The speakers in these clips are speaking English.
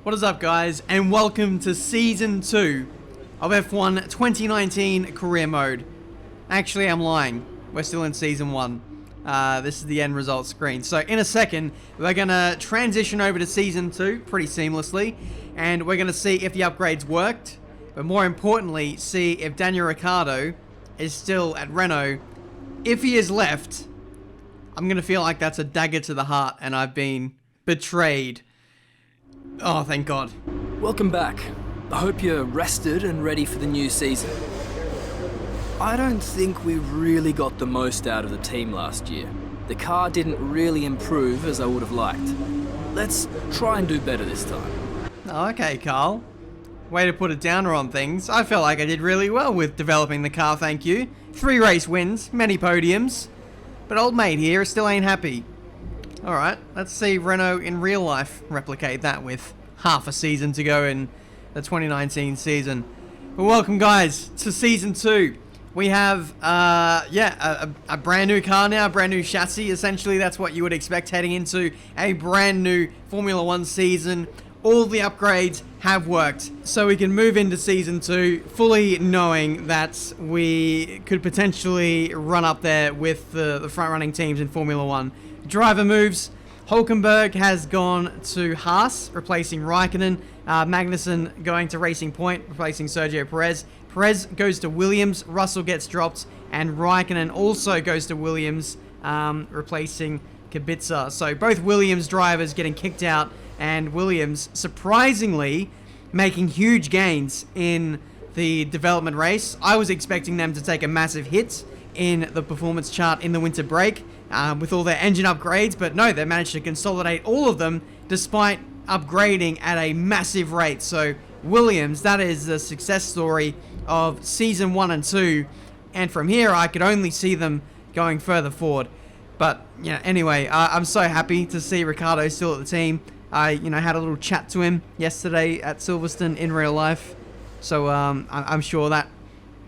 What is up, guys, and welcome to Season 2 of F1 2019 Career Mode. Actually, I'm lying. We're still in Season 1. This is the end result screen. So in a second, we're going to transition over to Season 2 pretty seamlessly, and we're going to see if the upgrades worked, but more importantly, see if Daniel Ricciardo is still at Renault. If he is left, I'm going to feel like that's a dagger to the heart, and I've been betrayed. Oh, thank God. Welcome back. I hope you're rested and ready for the new season. I don't think we really got the most out of the team last year. The car didn't really improve as I would have liked. Let's try and do better this time. Okay, Carl. Way to put a downer on things. I felt like I did really well with developing the car, thank you. 3 race wins, many podiums. But old mate here still ain't happy. Alright, let's see Renault in real life replicate that with half a season to go in the 2019 season. But welcome, guys, to Season 2. We have, a brand new car now, a brand new chassis. Essentially, that's what you would expect heading into a brand new Formula 1 season. All the upgrades have worked, so we can move into Season 2 fully knowing that we could potentially run up there with the front-running teams in Formula 1. Driver moves. Hulkenberg has gone to Haas, replacing Raikkonen. Magnussen going to Racing Point, replacing Sergio Perez. Perez goes to Williams. Russell gets dropped. And Raikkonen also goes to Williams, replacing Kubica. So both Williams drivers getting kicked out. And Williams, surprisingly, making huge gains in the development race. I was expecting them to take a massive hit in the performance chart in the winter break with all their engine upgrades, but no, they managed to consolidate all of them despite upgrading at a massive rate. So Williams, that is the success story of Season 1 and 2, and from here I could only see them going further forward. But yeah, anyway, I'm so happy to see Ricciardo still at the team. I had a little chat to him yesterday at Silverstone in real life, so I'm sure that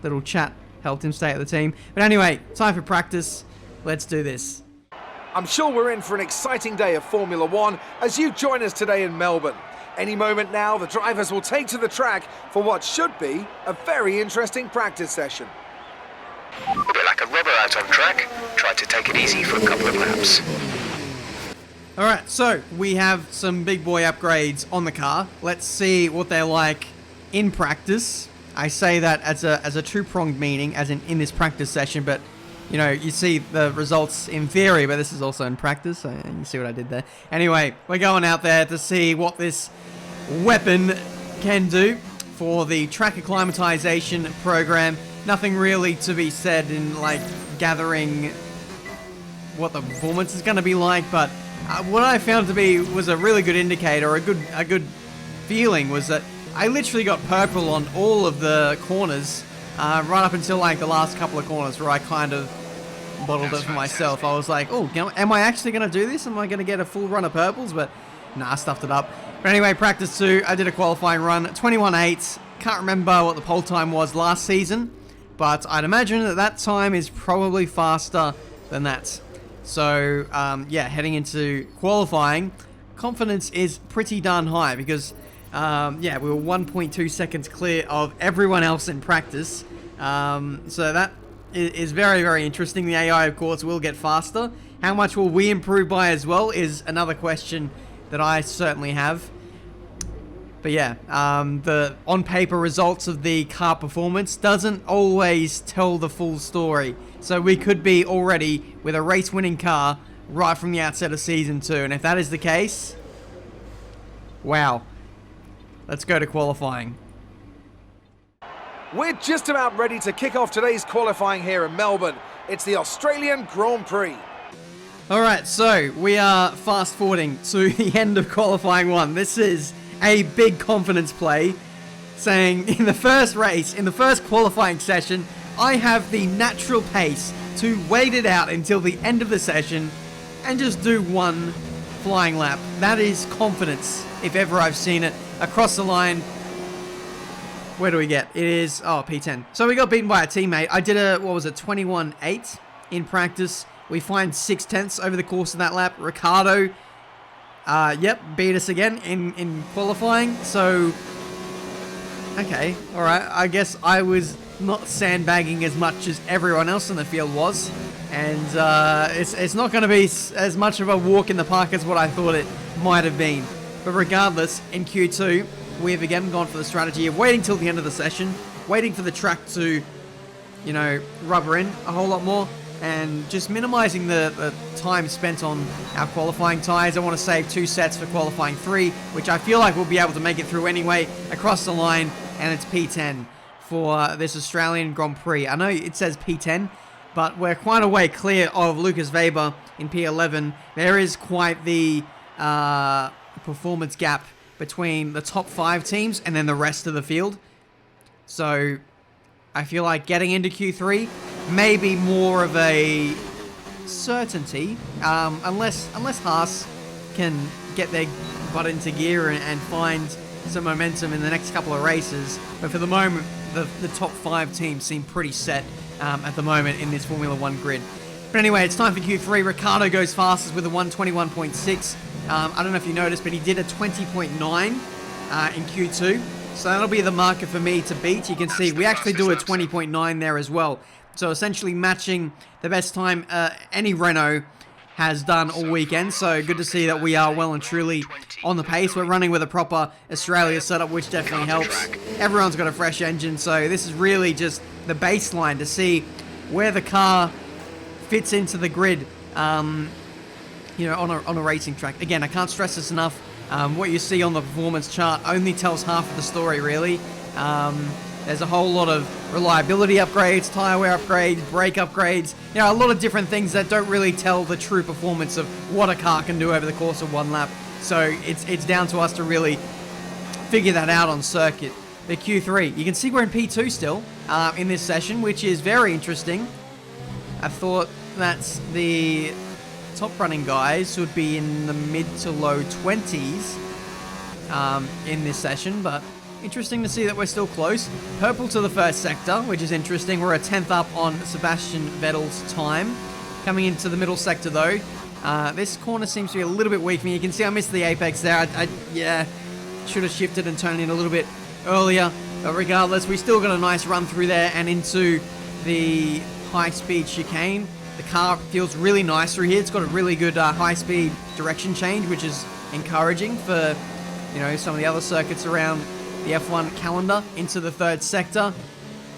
little chat helped him stay at the team. But anyway, time for practice. Let's do this. I'm sure we're in for an exciting day of Formula 1 as you join us today in Melbourne. Any moment now, the drivers will take to the track for what should be a very interesting practice session. A bit like a rubber out on track. Try to take it easy for a couple of laps. Alright, so we have some big boy upgrades on the car. Let's see what they're like in practice. I say that as a two-pronged meaning, as in this practice session, but you see the results in theory, but this is also in practice, so you see what I did there. Anyway, we're going out there to see what this weapon can do for the track acclimatization program. Nothing really to be said in, gathering what the performance is going to be like, but what I found to be was a really good indicator, a good feeling, was that I literally got purple on all of the corners, right up until the last couple of corners where I kind of bottled it for myself. I was like, oh, am I actually going to do this? Am I going to get a full run of purples? But nah, I stuffed it up. But anyway, practice 2, I did a qualifying run, 21.8. Can't remember what the pole time was last season, but I'd imagine that time is probably faster than that. So, heading into qualifying, confidence is pretty darn high because, we were 1.2 seconds clear of everyone else in practice. So that is very, very interesting. The AI, of course, will get faster. How much will we improve by as well is another question that I certainly have. But yeah, the on-paper results of the car performance doesn't always tell the full story. So we could be already with a race-winning car right from the outset of Season 2. And if that is the case, wow. Let's go to qualifying. We're just about ready to kick off today's qualifying here in Melbourne. It's the Australian Grand Prix. Alright, so we are fast-forwarding to the end of qualifying 1. This is a big confidence play, saying in the first race, in the first qualifying session, I have the natural pace to wait it out until the end of the session and just do one flying lap. That is confidence, if ever I've seen it. Across the line, where do we get? It is, P10. So we got beaten by a teammate. I did a, 21.8 in practice. We find 6/10 over the course of that lap. Ricciardo Yep, beat us again in qualifying. So, okay, all right. I guess I was not sandbagging as much as everyone else in the field was, and it's not going to be as much of a walk in the park as what I thought it might have been. But regardless, in Q2, we've again gone for the strategy of waiting till the end of the session, waiting for the track to, you know, rubber in a whole lot more, and just minimizing the time spent on our qualifying tyres. I want to save 2 sets for qualifying 3, which I feel like we'll be able to make it through anyway, across the line, and it's P10 for this Australian Grand Prix. I know it says P10, but we're quite a way clear of Lucas Weber in P11. There is quite the performance gap between the top 5 teams and then the rest of the field. So I feel like getting into Q3 may be more of a certainty, unless Haas can get their butt into gear and find some momentum in the next couple of races. But for the moment, the top 5 teams seem pretty set at the moment in this Formula 1 grid. But anyway, it's time for Q3. Ricciardo goes fastest with a 1:21.6. I don't know if you noticed, but he did a 20.9 in Q2. So that'll be the marker for me to beat. You can see we actually do a 20.9 there as well. So essentially matching the best time any Renault has done all weekend. So good to see that we are well and truly on the pace. We're running with a proper Australia setup, which definitely helps. Everyone's got a fresh engine, so this is really just the baseline to see where the car fits into the grid, you know, on a racing track. Again, I can't stress this enough. What you see on the performance chart only tells half of the story, really. There's a whole lot of reliability upgrades, tyre wear upgrades, brake upgrades, you know, a lot of different things that don't really tell the true performance of what a car can do over the course of one lap. So it's down to us to really figure that out on circuit. The Q3, you can see we're in P2 still in this session, which is very interesting. I thought that the top running guys would be in the mid to low 20s in this session, but interesting to see that we're still close. Purple to the first sector, which is interesting. We're a 10th up on Sebastian Vettel's time. Coming into the middle sector though, this corner seems to be a little bit weak for me. You can see I missed the apex there. Yeah, should have shifted and turned in a little bit earlier, but regardless, we still got a nice run through there and into the high-speed chicane. The car feels really nice through here. It's got a really good high-speed direction change, which is encouraging for, you know, some of the other circuits around the F1 calendar. Into the third sector.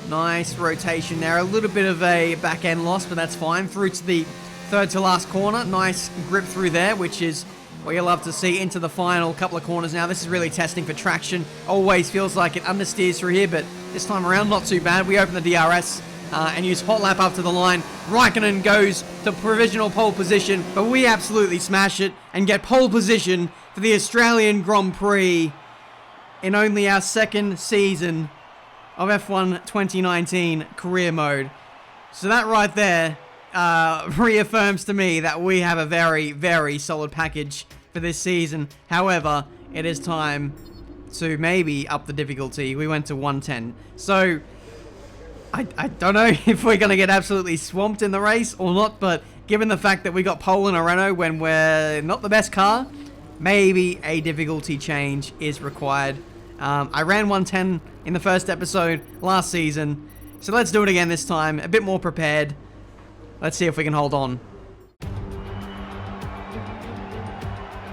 Nice rotation there. A little bit of a back-end loss, but that's fine. Through to the third to last corner. Nice grip through there, which is what you love to see. Into the final couple of corners now. This is really testing for traction. Always feels like it understeers through here, but this time around, not too bad. We open the DRS and use hot lap up to the line. Raikkonen goes to provisional pole position, but we absolutely smash it and get pole position for the Australian Grand Prix in only our second season of F1 2019 career mode. So that right there reaffirms to me that we have a very, very solid package for this season. However, it is time to maybe up the difficulty. We went to 110. So I don't know if we're going to get absolutely swamped in the race or not, but given the fact that we got pole in a Renault when we're not the best car, maybe a difficulty change is required. I ran 110 in the first episode last season, so let's do it again this time, a bit more prepared. Let's see if we can hold on.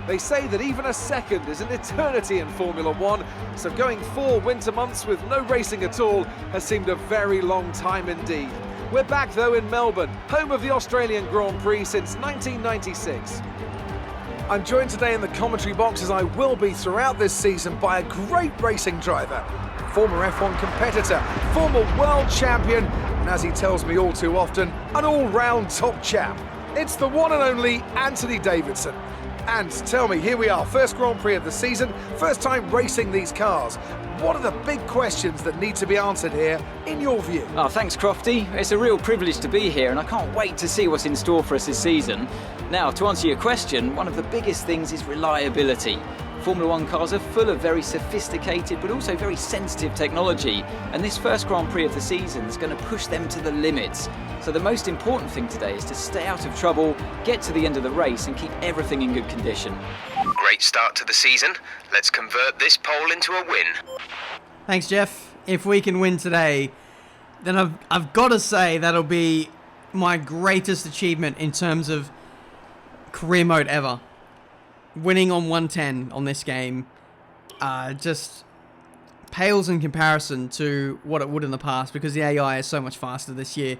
They say that even a second is an eternity in Formula 1, so going 4 winter months with no racing at all has seemed a very long time indeed. We're back though in Melbourne, home of the Australian Grand Prix since 1996. I'm joined today in the commentary box, as I will be throughout this season, by a great racing driver, former F1 competitor, former world champion, and as he tells me all too often, an all-round top chap. It's the one and only Anthony Davidson. And tell me, here we are, first Grand Prix of the season, first time racing these cars. What are the big questions that need to be answered here, in your view? Oh, thanks, Crofty. It's a real privilege to be here, and I can't wait to see what's in store for us this season. Now, to answer your question, one of the biggest things is reliability. Formula 1 cars are full of very sophisticated but also very sensitive technology, and this first Grand Prix of the season is going to push them to the limits. So the most important thing today is to stay out of trouble, get to the end of the race and keep everything in good condition. Great start to the season. Let's convert this pole into a win. Thanks, Jeff. If we can win today, then I've got to say that'll be my greatest achievement in terms of career mode ever. Winning on 110 on this game just pales in comparison to what it would in the past, because the AI is so much faster this year.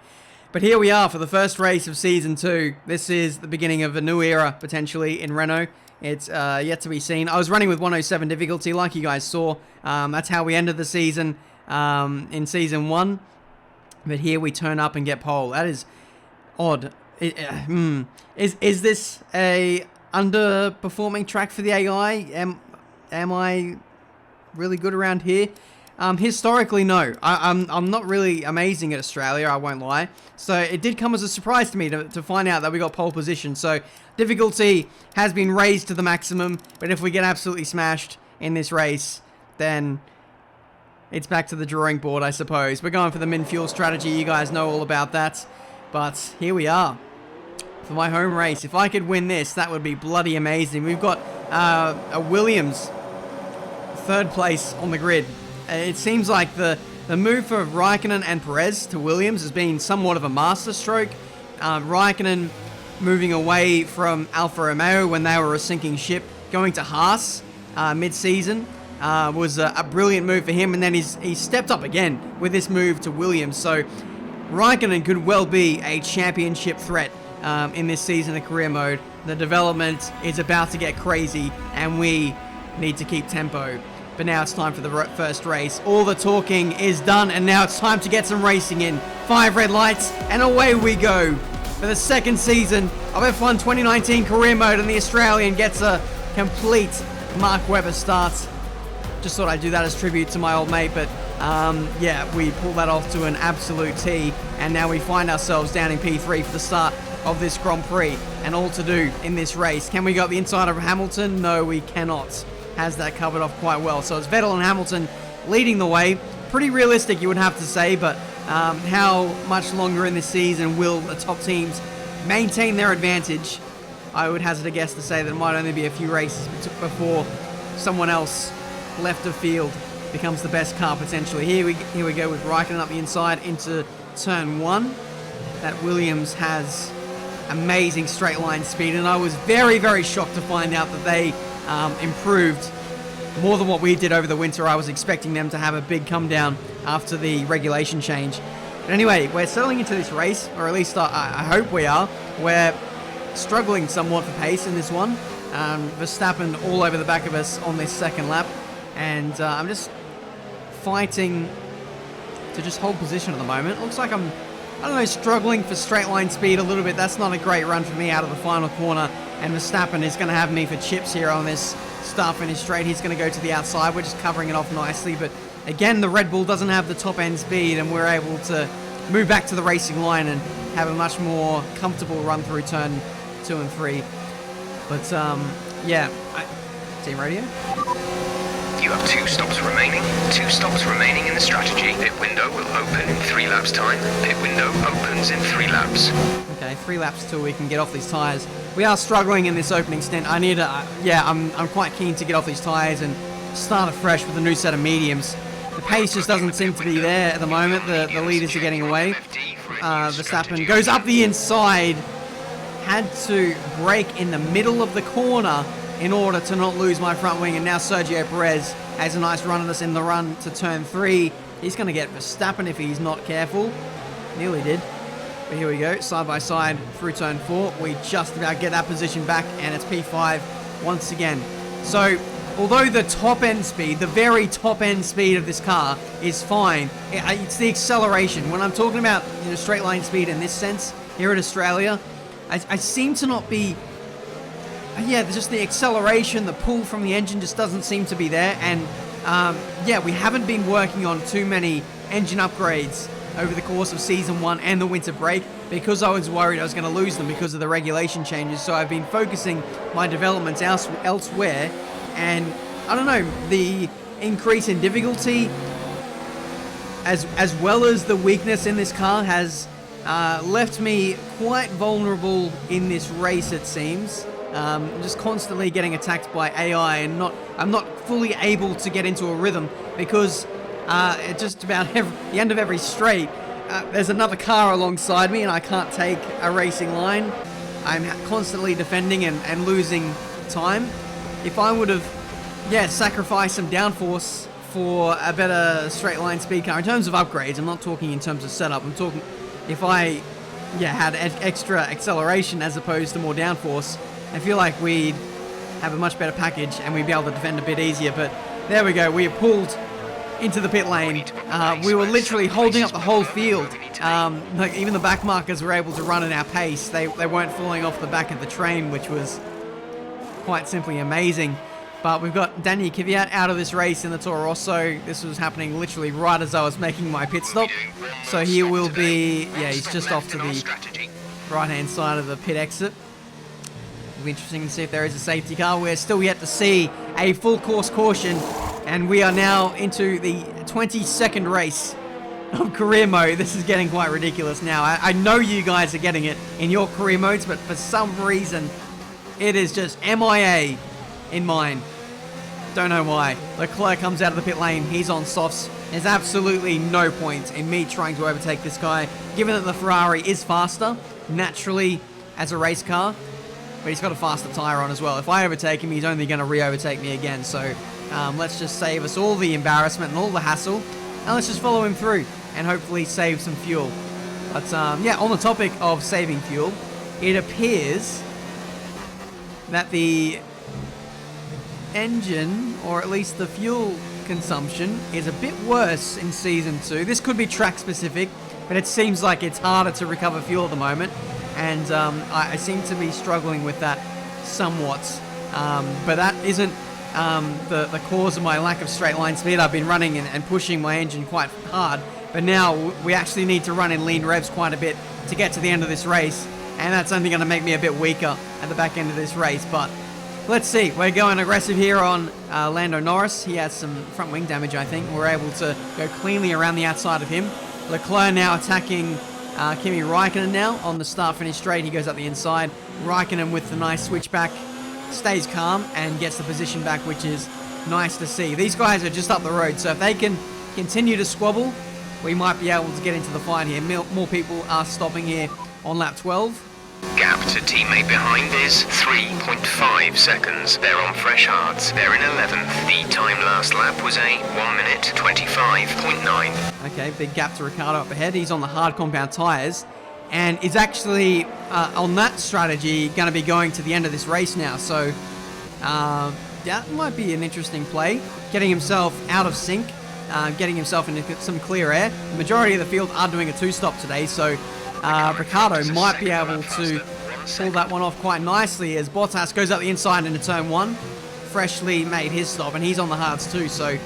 But here we are for the first race of Season 2. This is the beginning of a new era, potentially, in Renault. It's yet to be seen. I was running with 107 difficulty, like you guys saw. That's how we ended the season in Season 1. But here we turn up and get pole. That is odd. Is this a underperforming track for the AI? Am I really good around here? Historically, no. I'm not really amazing at Australia, I won't lie. So it did come as a surprise to me to find out that we got pole position. So difficulty has been raised to the maximum, but if we get absolutely smashed in this race, then it's back to the drawing board, I suppose. We're going for the min fuel strategy. You guys know all about that. But here we are for my home race. If I could win this, that would be bloody amazing. We've got a Williams third place on the grid. It seems like the move for Raikkonen and Perez to Williams has been somewhat of a masterstroke. Raikkonen moving away from Alfa Romeo when they were a sinking ship, going to Haas mid-season was a brilliant move for him, and then he stepped up again with this move to Williams. So Raikkonen could well be a championship threat in this season of career mode. The development is about to get crazy, and we need to keep tempo. But now it's time for the first race. All the talking is done, and now it's time to get some racing in. 5 red lights, and away we go for the second season of F1 2019 career mode, and the Australian gets a complete Mark Webber start. Just thought I'd do that as tribute to my old mate, but yeah, we pulled that off to an absolute T, and now we find ourselves down in P3 for the start of this Grand Prix, and all to do in this race. Can we go up the inside of Hamilton? No, we cannot. Has that covered off quite well. So it's Vettel and Hamilton leading the way. Pretty realistic, you would have to say, but how much longer in this season will the top teams maintain their advantage? I would hazard a guess to say that it might only be a few races before someone else left of field becomes the best car potentially. Here we go with Raikkonen up the inside into turn 1. That Williams has amazing straight line speed, and I was very, very shocked to find out that they improved more than what we did over the winter. I was expecting them to have a big come down after the regulation change. But anyway, we're settling into this race, or at least I hope we are. We're struggling somewhat for pace in this one. Verstappen all over the back of us on this second lap, and I'm just fighting to just hold position at the moment. Looks like I'm, I don't know, struggling for straight line speed a little bit. That's not a great run for me out of the final corner, and Verstappen is going to have me for chips here on this start finish straight. He's going to go to the outside. We're just covering it off nicely, but again, the Red Bull doesn't have the top end speed, and we're able to move back to the racing line and have a much more comfortable run through turn 2 and 3. But yeah, team radio. You have 2 stops remaining. 2 stops remaining in the strategy. Pit window will open in 3 laps time. Pit window opens in 3 laps. Okay, 3 laps till we can get off these tyres. We are struggling in this opening stint. I need to, yeah, I'm quite keen to get off these tyres and start afresh with a new set of mediums. The pace just doesn't seem to be there at the moment. The leaders are getting away. Verstappen goes up the inside. Had to brake in the middle of the corner in order to not lose my front wing, and now Sergio Perez has a nice run at us in the run to turn 3. He's going to get Verstappen if he's not careful. Nearly did. But here we go, side by side through turn 4. We just about get that position back, and it's P5 once again. So, although the top end speed, the very top end speed of this car is fine, it's the acceleration. When I'm talking about, you know, straight line speed in this sense here at Australia, I seem to not be, yeah, just the acceleration, the pull from the engine just doesn't seem to be there. And yeah, we haven't been working on too many engine upgrades over the course of season 1 and the winter break because I was worried I was going to lose them because of the regulation changes. So I've been focusing my developments elsewhere, and I don't know, the increase in difficulty as well as the weakness in this car has left me quite vulnerable in this race, it seems. Just constantly getting attacked by AI, and I'm not fully able to get into a rhythm because at just about the end of every straight, there's another car alongside me and I can't take a racing line. I'm constantly defending and losing time. If I would have, sacrificed some downforce for a better straight line speed car, in terms of upgrades, I'm not talking in terms of setup, I'm talking if I had extra acceleration as opposed to more downforce, I feel like we'd have a much better package and we'd be able to defend a bit easier. But there we go, we have pulled into the pit lane. We were literally holding up the whole field. Like even the back markers were able to run at our pace. They weren't falling off the back of the train, which was quite simply amazing. But we've got Daniel Kvyat out of this race in the Toro Rosso. This was happening literally right as I was making my pit stop. So he will be, he's just off to the right-hand side of the pit exit. It'll be interesting to see if there is a safety car. We're still yet to see a full course caution. And we are now into the 22nd race of career mode. This is getting quite ridiculous now. I know you guys are getting it in your career modes, but for some reason, it is just MIA in mine. Don't know why. Leclerc comes out of the pit lane. He's on softs. There's absolutely no point in me trying to overtake this guy, given that the Ferrari is faster, naturally, as a race car. But he's got a faster tyre on as well. If I overtake him, he's only going to re-overtake me again. So let's just save us all the embarrassment and all the hassle. And let's just follow him through and hopefully save some fuel. But on the topic of saving fuel, it appears that the engine, or at least the fuel consumption, is a bit worse in Season 2. This could be track specific, but it seems like it's harder to recover fuel at the moment. And I seem to be struggling with that somewhat. But that isn't the cause of my lack of straight line speed. I've been running and pushing my engine quite hard. But now we actually need to run in lean revs quite a bit to get to the end of this race. And that's only going to make me a bit weaker at the back end of this race. But let's see. We're going aggressive here on Lando Norris. He has some front wing damage, I think. We're able to go cleanly around the outside of him. Leclerc now attacking Kimi Raikkonen now on the start-finish straight. He goes up the inside. Raikkonen with the nice switchback stays calm and gets the position back, which is nice to see. These guys are just up the road, so if they can continue to squabble, we might be able to get into the fight here. More people are stopping here on lap 12. Gap to teammate behind is 3.5 seconds. They're on fresh hards. They're in 11th. The time last lap was a 1 minute 25.9. Okay, big gap to Ricciardo up ahead. He's on the hard compound tyres and is actually on that strategy going to be going to the end of this race now. So that might be an interesting play. Getting himself out of sync, getting himself into some clear air. The majority of the field are doing a two-stop today, so Ricciardo might be able to pull that one off quite nicely as Bottas goes up the inside into turn 1. Freshly made his stop, and he's on the hards too, so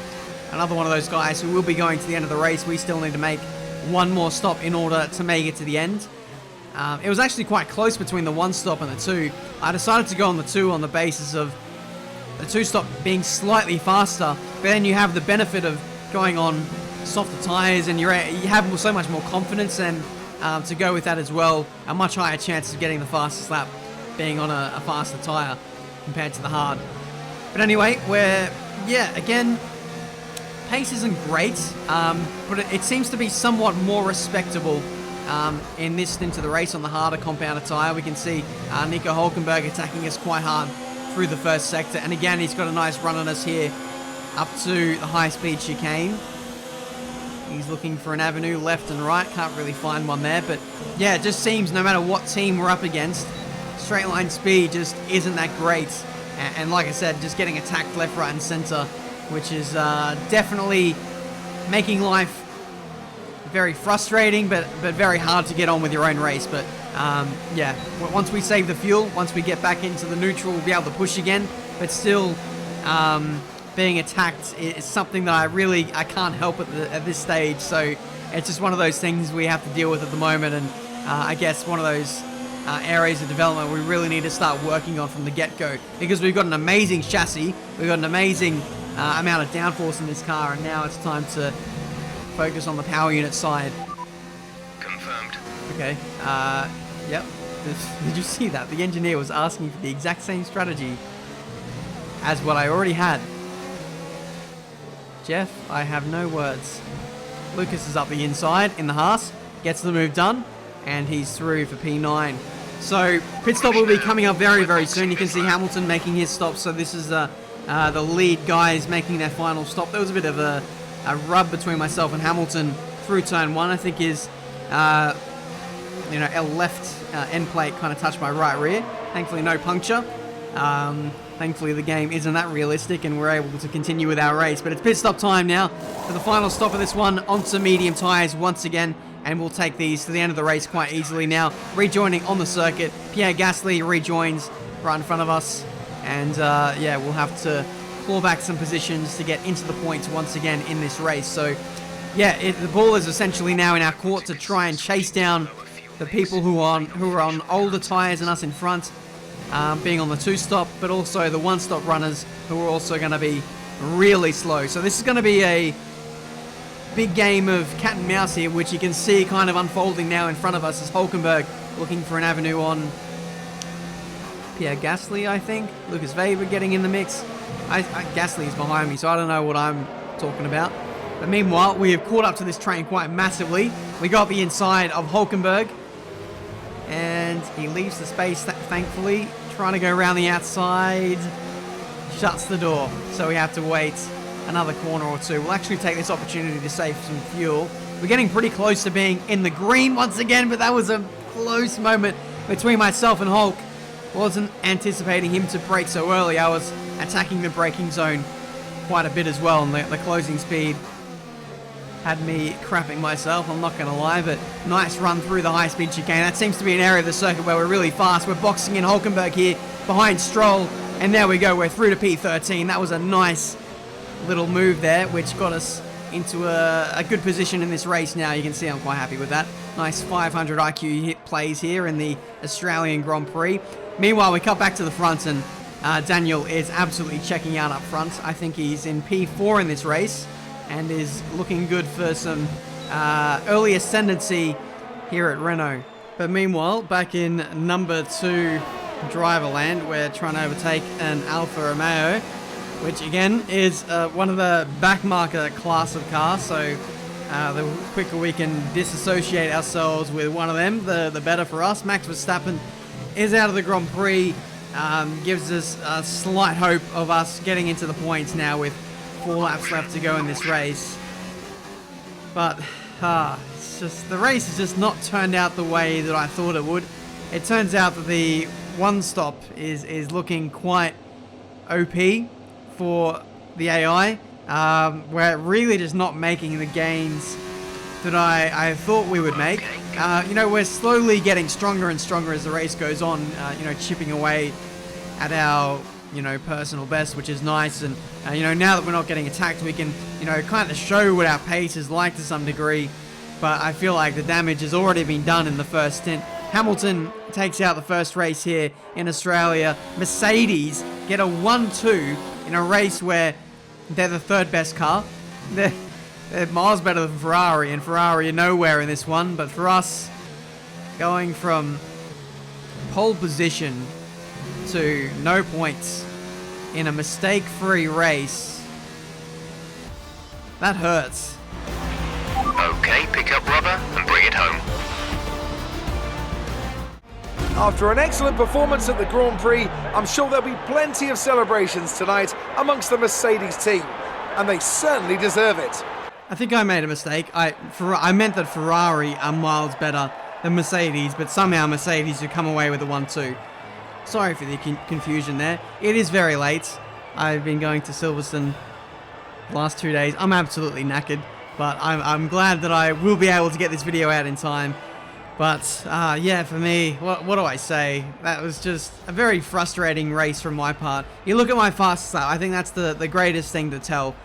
another one of those guys who will be going to the end of the race. We still need to make one more stop in order to make it to the end. It was actually quite close between the 1 stop and the 2. I decided to go on the 2 on the basis of the 2 stop being slightly faster, but then you have the benefit of going on softer tyres and you have so much more confidence, and to go with that as well, a much higher chance of getting the fastest lap being on a faster tyre compared to the hard. But anyway, again, pace isn't great, but it seems to be somewhat more respectable in this stint of the race on the harder compounded tyre. We can see Nico Hülkenberg attacking us quite hard through the first sector, and again he's got a nice run on us here up to the high speed chicane. He's looking for an avenue left and right, can't really find one there, but yeah, it just seems no matter what team we're up against, straight line speed just isn't that great. And like I said, just getting attacked left, right and center, which is definitely making life very frustrating, but very hard to get on with your own race. But once we save the fuel, once we get back into the neutral, we'll be able to push again, but still being attacked is something that I can't help at this stage. So it's just one of those things we have to deal with at the moment, and I guess one of those areas of development we really need to start working on from the get-go, because we've got an amazing chassis, we've got an amazing amount of downforce in this car, and now it's time to focus on the power unit side. Confirmed. Okay, yep. Did you see that? The engineer was asking for the exact same strategy as what I already had. Jeff, I have no words. Lucas is up the inside in the Haas, gets the move done, and he's through for P9. So, pit stop will be coming up very, very soon. You can see Hamilton making his stop, so this is the lead guys making their final stop. There was a bit of a rub between myself and Hamilton through turn 1. I think his our left end plate kind of touched my right rear. Thankfully, no puncture. Thankfully, the game isn't that realistic and we're able to continue with our race. But it's pit stop time now for the final stop of this one onto medium tyres once again. And we'll take these to the end of the race quite easily now. Rejoining on the circuit, Pierre Gasly rejoins right in front of us. And yeah, we'll have to claw back some positions to get into the points once again in this race. So yeah, the ball is essentially now in our court to try and chase down the people who are on older tyres than us in front, being on the 2-stop, but also the 1-stop runners who are also going to be really slow. So this is going to be a big game of cat and mouse here, which you can see kind of unfolding now in front of us as Hulkenberg looking for an avenue on Pierre Gasly, I think. Lucas Weber getting in the mix. Gasly is behind me, so I don't know what I'm talking about. But meanwhile, we have caught up to this train quite massively. We got the inside of Hulkenberg, and he leaves the space, thankfully. Trying to go around the outside. Shuts the door, so we have to wait another corner or two. We'll actually take this opportunity to save some fuel. We're getting pretty close to being in the green once again, but that was a close moment between myself and Hulk. Wasn't anticipating him to brake so early. I was attacking the braking zone quite a bit as well, and the closing speed had me crapping myself, I'm not going to lie, but nice run through the high-speed chicane. That seems to be an area of the circuit where we're really fast. We're boxing in Hulkenberg here behind Stroll, and there we go, we're through to P13. That was a nice little move there, which got us into a good position in this race now. You can see I'm quite happy with that. Nice 500 IQ hit plays here in the Australian Grand Prix. Meanwhile, we cut back to the front, and Daniel is absolutely checking out up front. I think he's in P4 in this race and is looking good for some early ascendancy here at Renault. But meanwhile, back in number 2 driver land, we're trying to overtake an Alfa Romeo, which again is one of the backmarker class of cars, so the quicker we can disassociate ourselves with one of them, the better for us. Max Verstappen is out of the Grand Prix, gives us a slight hope of us getting into the points now with 4 laps left to go in this race. But it's just, the race has just not turned out the way that I thought it would. It turns out that the 1-stop is looking quite OP for the AI. We're really just not making the gains that I thought we would make. We're slowly getting stronger and stronger as the race goes on, chipping away at our, personal best, which is nice. And, now that we're not getting attacked, we can, kind of show what our pace is like to some degree. But I feel like the damage has already been done in the first stint. Hamilton takes out the first race here in Australia. Mercedes get a 1-2 in a race where they're the 3rd best car. They're miles better than Ferrari, and Ferrari are nowhere in this one. But for us, going from pole position to no points in a mistake-free race, that hurts. Okay, pick up rubber and bring it home. After an excellent performance at the Grand Prix, I'm sure there'll be plenty of celebrations tonight amongst the Mercedes team, and they certainly deserve it. I think I made a mistake. I meant that Ferrari are miles better than Mercedes, but somehow Mercedes have come away with a 1-2. Sorry for the confusion there. It is very late. I've been going to Silverstone the last 2 days. I'm absolutely knackered, but I'm glad that I will be able to get this video out in time. But yeah, for me, what do I say? That was just a very frustrating race from my part. You look at my fastest lap, I think that's the greatest thing to tell.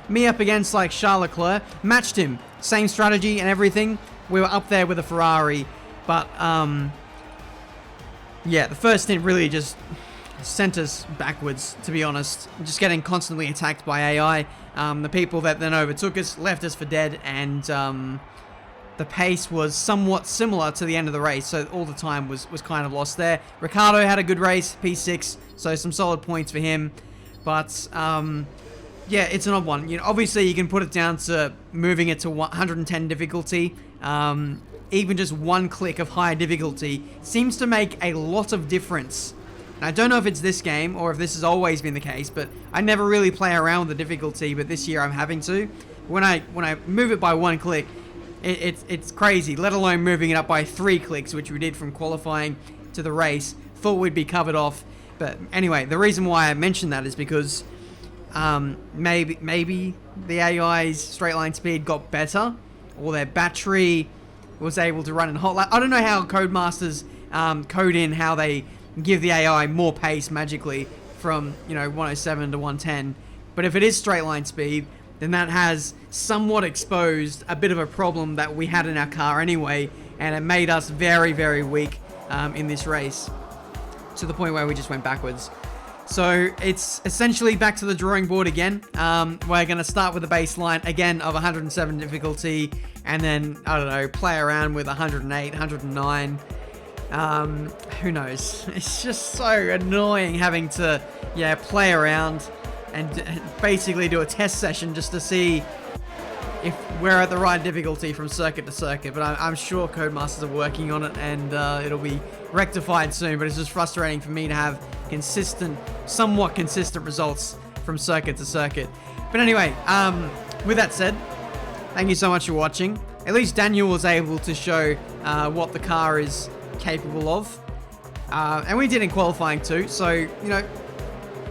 Me up against like Charles Leclerc, matched him. Same strategy and everything. We were up there with a Ferrari, but yeah, the first stint really just sent us backwards, to be honest. Just getting constantly attacked by AI. The people that then overtook us left us for dead, and the pace was somewhat similar to the end of the race, so all the time was kind of lost there. Ricciardo had a good race, P6, so some solid points for him. But, yeah, it's an odd one. You know, obviously, you can put it down to moving it to 110 difficulty. Even just one click of higher difficulty seems to make a lot of difference. And I don't know if it's this game or if this has always been the case, but I never really play around with the difficulty, but this year I'm having to. When I move it by one click, it's crazy, let alone moving it up by 3 clicks, which we did from qualifying to the race. Thought we'd be covered off. But anyway, the reason why I mentioned that is because maybe the AI's straight line speed got better, or their battery was able to run in hot lap. I don't know how Codemasters code in how they give the AI more pace magically from, 107 to 110. But if it is straight line speed, then that has somewhat exposed a bit of a problem that we had in our car anyway, and it made us very, very weak in this race, to the point where we just went backwards. So it's essentially back to the drawing board again. We're going to start with a baseline again of 107 difficulty, and then, I don't know, play around with 108, 109. Who knows? It's just so annoying having to, play around and basically do a test session just to see if we're at the right difficulty from circuit to circuit. But I'm sure Codemasters are working on it, and it'll be rectified soon. But it's just frustrating for me to have somewhat consistent results from circuit to circuit. But anyway, with that said, thank you so much for watching. At least Daniel was able to show what the car is capable of. And we did in qualifying too. So,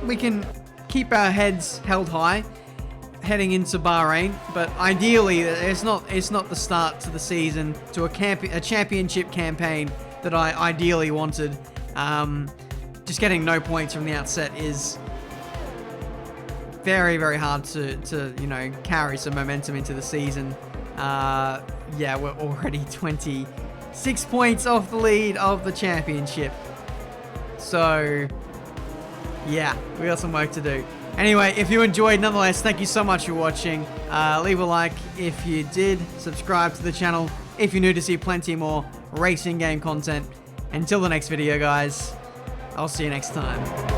we can keep our heads held high heading into Bahrain, but ideally it's not the start to the season to a championship campaign that I ideally wanted. Just getting no points from the outset is very, very hard to carry some momentum into the season. We're already 26 points off the lead of the championship. So yeah, we got some work to do. Anyway, if you enjoyed, nonetheless, thank you so much for watching. Leave a like if you did. Subscribe to the channel if you're new to see plenty more racing game content. Until the next video, guys, I'll see you next time.